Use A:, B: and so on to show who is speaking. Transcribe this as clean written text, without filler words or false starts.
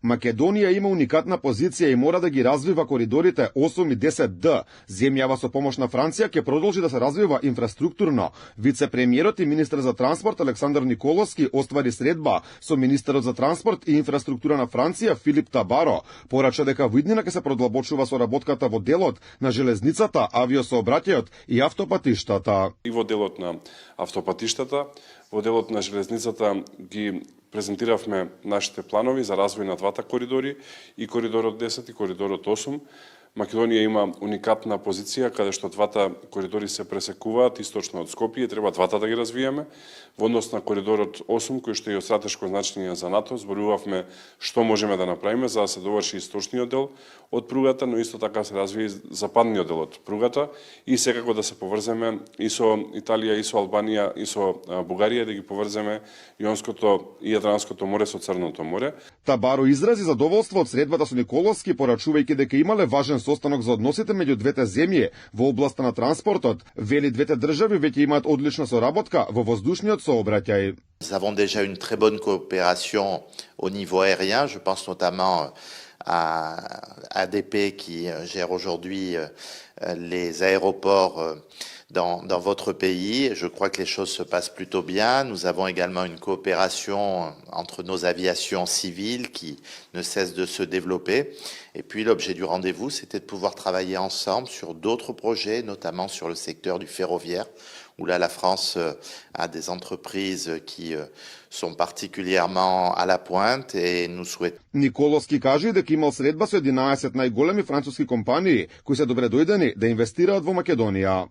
A: Македонија има уникатна позиција и мора да ги развива коридорите 8 и 10Д. Земјава со помош на Франција ќе продолжи да се развива инфраструктурно. Вице-премиерот и министер за транспорт Александар Николовски оствари средба со министерот за транспорт и инфраструктура на Франција Филип Табаро. Порача дека во иднина ќе се продлабочува соработката во делот на железницата, авиосообраќајот и автопатиштата.
B: И во делот на автопатиштата, во делот на железницата ги презентиравме нашите планови за развој на двата коридори, и коридорот 10 и коридорот 8. Македонија има уникатна позиција каде што двата коридори се пресекуваат источно од Скопје, треба двата да ги развиеме. Во однос на коридорот 8, кој што е од стратешко значење за НАТО, зборувавме што можеме да направиме за да се доврши источниот дел од пругата, но исто така се развие западниот дел од пругата и секако да се поврземе и со Италија, и со Албанија, и со Бугарија, да ги поврземе Јонското и Јадранското море со Црното море.
A: Табаро изрази задоволство од средбата со Николовски, порачувајќи дека имале важен состанок за односите меѓу двете земји во областа на транспортот. Вели двете држави веќе имаат одлична соработка во воздушниот сообраќај.
C: Nous avons déjà une très bonne coopération au niveau aérien. Je pense notamment à ADP qui gère aujourd'hui les aéroports dans votre pays. Je crois que les choses se passent plutôt bien. Nous avons également une coopération entre nos aviations civiles qui ne cesse de se développer. Et puis l'objet du rendez-vous, c'était de pouvoir travailler ensemble sur d'autres projets, notamment sur le secteur du ferroviaire, où là la France a des entreprises qui sont particulièrement à la pointe et nous souhaitons.
A: Николовски кажа дека имал средба со 11 најголеми француски компании кои се добре дојдени да инвестираат во Македонија.